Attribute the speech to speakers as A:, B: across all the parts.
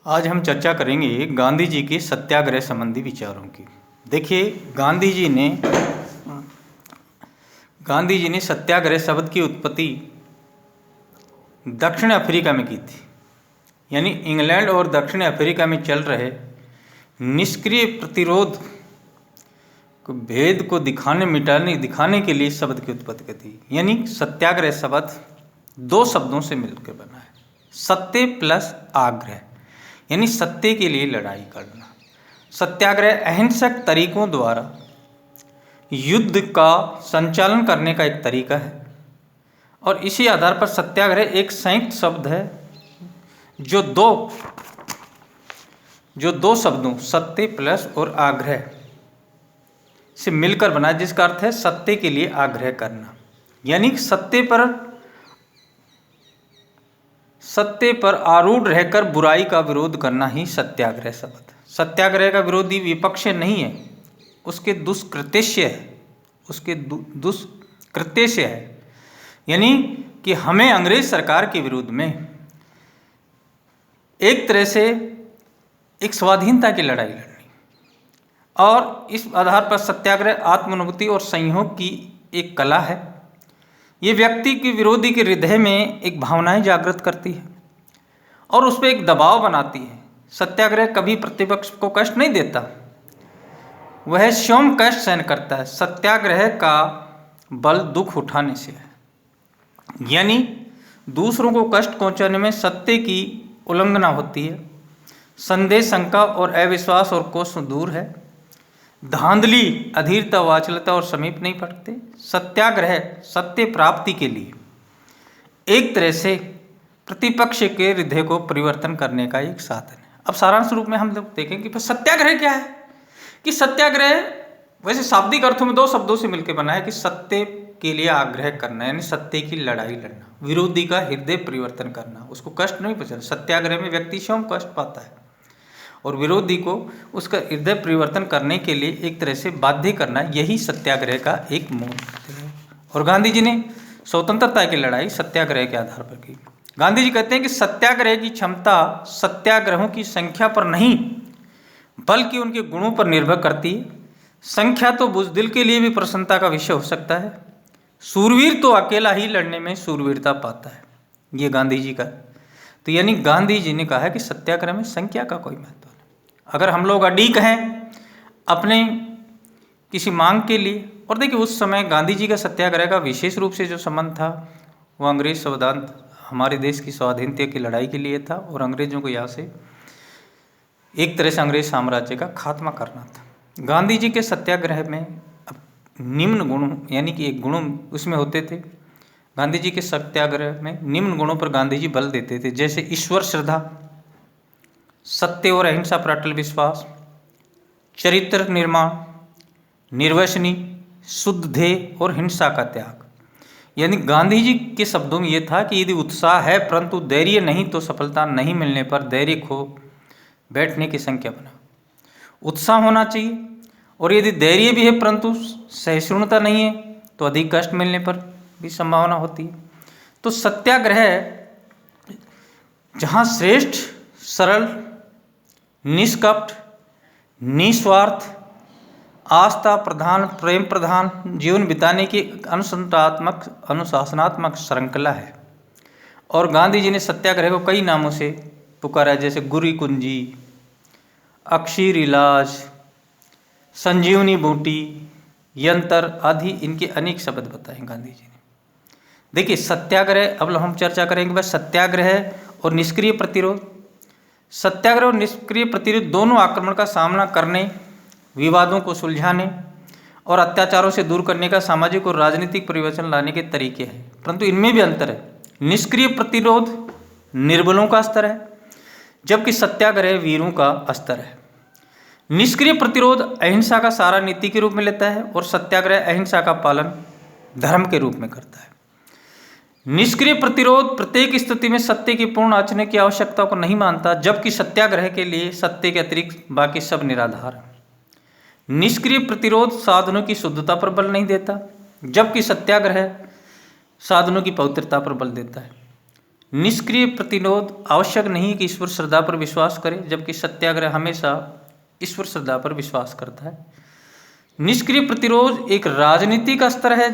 A: आज हम चर्चा करेंगे गांधी जी के सत्याग्रह संबंधी विचारों की। देखिए, गांधी जी ने सत्याग्रह शब्द की उत्पत्ति दक्षिण अफ्रीका में की थी। यानी इंग्लैंड और दक्षिण अफ्रीका में चल रहे निष्क्रिय प्रतिरोध को भेद को दिखाने के लिए शब्द की उत्पत्ति की थी। यानी सत्याग्रह शब्द दो शब्दों से मिलकर बना है, सत्य प्लस आग्रह, यानी सत्य के लिए लड़ाई करना। सत्याग्रह अहिंसक तरीकों द्वारा युद्ध का संचालन करने का एक तरीका है और इसी आधार पर सत्याग्रह एक संयुक्त शब्द है जो दो शब्दों सत्य प्लस और आग्रह से मिलकर बना, जिसका अर्थ है सत्य के लिए आग्रह करना। यानी सत्य पर आरूढ़ रहकर बुराई का विरोध करना ही सत्याग्रह शब्द। सत्याग्रह का विरोधी विपक्ष नहीं है, उसके दुष्कृत्य से है। यानी कि हमें अंग्रेज सरकार के विरुद्ध में एक तरह से एक स्वाधीनता की लड़ाई लड़नी, और इस आधार पर सत्याग्रह आत्मानुभूति और संयोग की एक कला है। ये व्यक्ति के विरोधी के हृदय में एक भावनाएं जागृत करती है और उस पर एक दबाव बनाती है। सत्याग्रह कभी प्रतिपक्ष को कष्ट नहीं देता, वह स्वयं कष्ट सहन करता है। सत्याग्रह का बल दुख उठाने से है, यानी दूसरों को कष्ट पहुंचाने में सत्य की उल्लंघना होती है। संदेह, शंका और अविश्वास और कोष दूर है। धांधली, अधीरता, वाचलता और समीप नहीं पड़ते। सत्याग्रह सत्य प्राप्ति के लिए एक तरह से प्रतिपक्ष के हृदय को परिवर्तन करने का एक साधन है। अब सारांश रूप में हम लोग देखेंगे कि सत्याग्रह क्या है। कि सत्याग्रह वैसे शाब्दिक अर्थों में दो शब्दों से मिलकर बना है कि सत्य के लिए आग्रह करना, यानी सत्य की लड़ाई लड़ना, विरोधी का हृदय परिवर्तन करना, उसको कष्ट नहीं पहुंचाना। सत्याग्रह में व्यक्ति स्वयं कष्ट पाता है और विरोधी को उसका हृदय परिवर्तन करने के लिए एक तरह से बाध्य करना, यही सत्याग्रह का एक मूल है। और गांधी जी ने स्वतंत्रता की लड़ाई सत्याग्रह के आधार पर की। गांधी जी कहते हैं कि सत्याग्रह की क्षमता सत्याग्रहों की संख्या पर नहीं बल्कि उनके गुणों पर निर्भर करती है। संख्या तो बुज़दिल के लिए भी प्रसन्नता का विषय हो सकता है। सूरवीर तो अकेला ही लड़ने में सूरवीरता पाता है, ये गांधी जी का। तो यानी गांधी जी ने कहा है कि सत्याग्रह में संख्या का कोई महत्व नहीं। अगर हम लोग अडिग हैं अपने किसी मांग के लिए, और देखिए उस समय गांधी जी का सत्याग्रह का विशेष रूप से जो संबंध था वो अंग्रेज संविधान, हमारे देश की स्वाधीनता की लड़ाई के लिए था और अंग्रेजों को यहाँ से एक तरह से अंग्रेज साम्राज्य का खात्मा करना था। गांधी जी के सत्याग्रह में निम्न गुण, यानी कि एक गुण उसमें होते थे। गांधी जी के सत्याग्रह में निम्न गुणों पर गांधी जी बल देते थे, जैसे ईश्वर श्रद्धा, सत्य और अहिंसा पर अटल विश्वास, चरित्र निर्माण, निर्वसनी, शुद्ध ध्येय और हिंसा का त्याग। यानी गांधी जी के शब्दों में यह था कि यदि उत्साह है परंतु धैर्य नहीं तो सफलता नहीं मिलने पर धैर्य खो बैठने की संख्या बना। उत्साह होना चाहिए, और यदि धैर्य भी है परंतु सहिष्णुता नहीं है तो अधिक कष्ट मिलने पर भी संभावना होती है। तो सत्याग्रह जहाँ श्रेष्ठ, सरल, निष्कपट, निस्वार्थ, आस्था प्रधान, प्रेम प्रधान जीवन बिताने की अनुशासनात्मक श्रृंखला है। और गांधी जी ने सत्याग्रह को कई नामों से पुकारा, जैसे गुरी कुंजी, अक्षीर इलाज, संजीवनी बूटी, यंत्र आदि, इनके अनेक शब्द बताए गांधी जी ने। देखिए सत्याग्रह, अब हम चर्चा करेंगे बस सत्याग्रह और निष्क्रिय प्रतिरोध। सत्याग्रह और निष्क्रिय प्रतिरोध दोनों आक्रमण का सामना करने, विवादों को सुलझाने और अत्याचारों से दूर करने का सामाजिक और राजनीतिक परिवर्तन लाने के तरीके हैं, परंतु इनमें भी अंतर है। निष्क्रिय प्रतिरोध निर्बलों का स्तर है, जबकि सत्याग्रह वीरों का स्तर है। निष्क्रिय प्रतिरोध अहिंसा का सारा नीति के रूप में लेता है और सत्याग्रह अहिंसा का पालन धर्म के रूप में करता है। निष्क्रिय प्रतिरोध प्रत्येक स्थिति में सत्य की पूर्ण आचरण की आवश्यकता को नहीं मानता, जबकि सत्याग्रह के लिए सत्य के अतिरिक्त बाकी सब निराधार है। निष्क्रिय प्रतिरोध साधनों की शुद्धता पर बल नहीं देता, जबकि सत्याग्रह साधनों की पवित्रता पर बल देता है। निष्क्रिय प्रतिरोध आवश्यक नहीं कि ईश्वर श्रद्धा पर विश्वास करे, जबकि सत्याग्रह हमेशा ईश्वर श्रद्धा पर विश्वास करता है। निष्क्रिय प्रतिरोध एक राजनीतिक अस्त्र है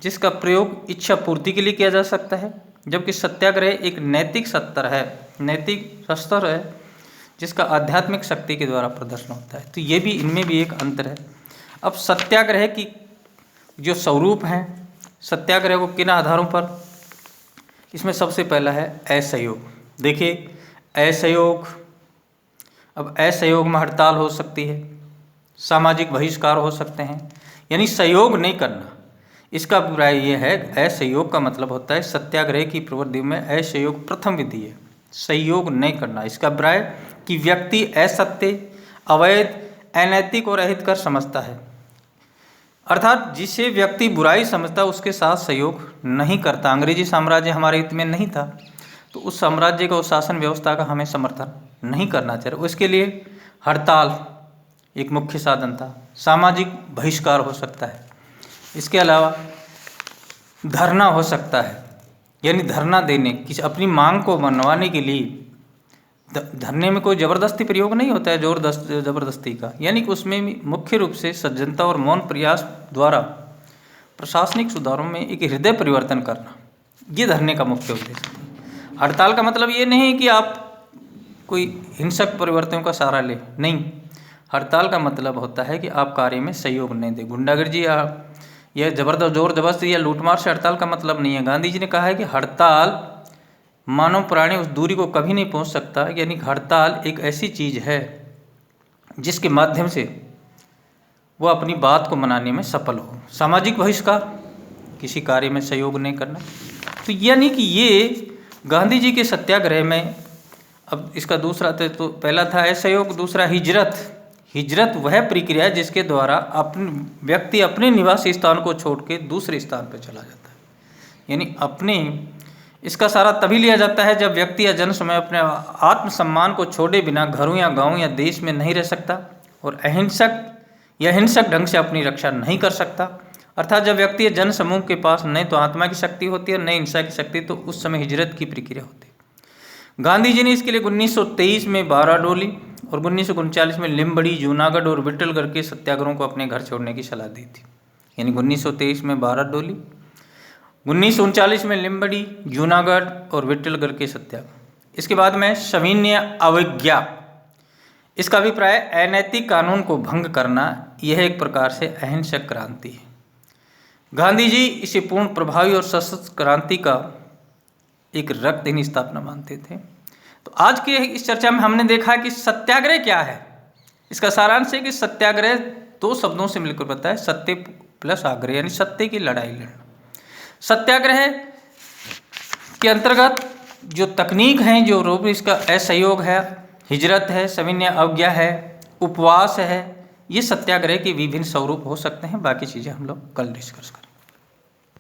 A: जिसका प्रयोग इच्छा पूर्ति के लिए किया जा सकता है, जबकि सत्याग्रह एक नैतिक अस्त्र है जिसका आध्यात्मिक शक्ति के द्वारा प्रदर्शन होता है। तो ये भी, इनमें भी एक अंतर है। अब सत्याग्रह की जो स्वरूप हैं, सत्याग्रह को किन आधारों पर, इसमें सबसे पहला है असहयोग। देखिए असहयोग, अब असहयोग में हड़ताल हो सकती है, सामाजिक बहिष्कार हो सकते हैं, यानी सहयोग नहीं करना। इसका अभिप्राय ये है, असहयोग का मतलब होता है सत्याग्रह की प्रवृत्ति में असहयोग प्रथम विधि है, सहयोग नहीं करना। इसका अभिप्राय कि व्यक्ति असत्य, अवैध, अनैतिक और अहितकर समझता है, अर्थात जिसे व्यक्ति बुराई समझता है उसके साथ सहयोग नहीं करता। अंग्रेजी साम्राज्य हमारे हित में नहीं था, तो उस साम्राज्य का, उस शासन व्यवस्था का हमें समर्थन नहीं करना चाहिए। उसके लिए हड़ताल एक मुख्य साधन था, सामाजिक बहिष्कार हो सकता है, इसके अलावा धरना हो सकता है, यानी धरना देने, किसी अपनी मांग को मनवाने के लिए। धरने में कोई ज़बरदस्ती प्रयोग नहीं होता है, ज़बरदस्ती का, यानी कि उसमें मुख्य रूप से सज्जनता और मौन प्रयास द्वारा प्रशासनिक सुधारों में एक हृदय परिवर्तन करना, ये धरने का मुख्य उद्देश्य है। हड़ताल का मतलब ये नहीं कि आप कोई हिंसक परिवर्तनों का सहारा ले, नहीं। हड़ताल का मतलब होता है कि आप कार्य में सहयोग नहीं दें। गुंडागर्दी या जोर जबरदस्ती या लूटमार से हड़ताल का मतलब नहीं है। गांधी जी ने कहा है कि हड़ताल मानव प्राणी उस दूरी को कभी नहीं पहुंच सकता, यानी हड़ताल एक ऐसी चीज़ है जिसके माध्यम से वो अपनी बात को मनाने में सफल हो। सामाजिक बहिष्कार, किसी कार्य में सहयोग नहीं करना। तो यानी कि ये गांधी जी के सत्याग्रह में, अब इसका दूसरा तो पहला था असहयोग, दूसरा हिजरत। हिजरत वह प्रक्रिया है जिसके द्वारा व्यक्ति अपने निवासी स्थान को छोड़ के दूसरे स्थान पर चला जाता है, यानी इसका सहारा तभी लिया जाता है जब व्यक्ति या जन समय अपने आत्मसम्मान को छोड़े बिना घरों या गांव या देश में नहीं रह सकता और हिंसक ढंग से अपनी रक्षा नहीं कर सकता। अर्थात जब व्यक्ति या जन समूह के पास नहीं तो आत्मा की शक्ति होती है, नहीं हिंसा की शक्ति, तो उस समय हिजरत की प्रक्रिया होती है। गांधी जी ने इसके लिए 1923 में बाराडोली और 1939 में लिम्बड़ी, जूनागढ़ और विट्ठलगढ़ के सत्याग्रहों को अपने घर छोड़ने की सलाह दी थी। यानी 1923 में बाराडोली, 1939 में लिम्बड़ी, जूनागढ़ और विट्ठलगढ़ के सत्याग्रह। इसके बाद में सविनय अवज्ञा, इसका अभिप्राय अनैतिक कानून को भंग करना, यह एक प्रकार से अहिंसक क्रांति है। गांधी जी इसे पूर्ण प्रभावी और सशक्त क्रांति का एक रक्तहीन स्थापना मानते थे। तो आज के इस चर्चा में हमने देखा कि सत्याग्रह क्या है। इसका सारांश है कि सत्याग्रह दो शब्दों से मिलकर बनता है, सत्य प्लस आग्रह, यानी सत्य की लड़ाई लड़ना। सत्याग्रह के अंतर्गत जो तकनीक हैं, जो रूप, इसका असहयोग है, हिजरत है, सविनय अवज्ञा है, उपवास है, ये सत्याग्रह के विभिन्न स्वरूप हो सकते हैं। बाकी चीज़ें हम लोग कल डिस्कस करेंगे।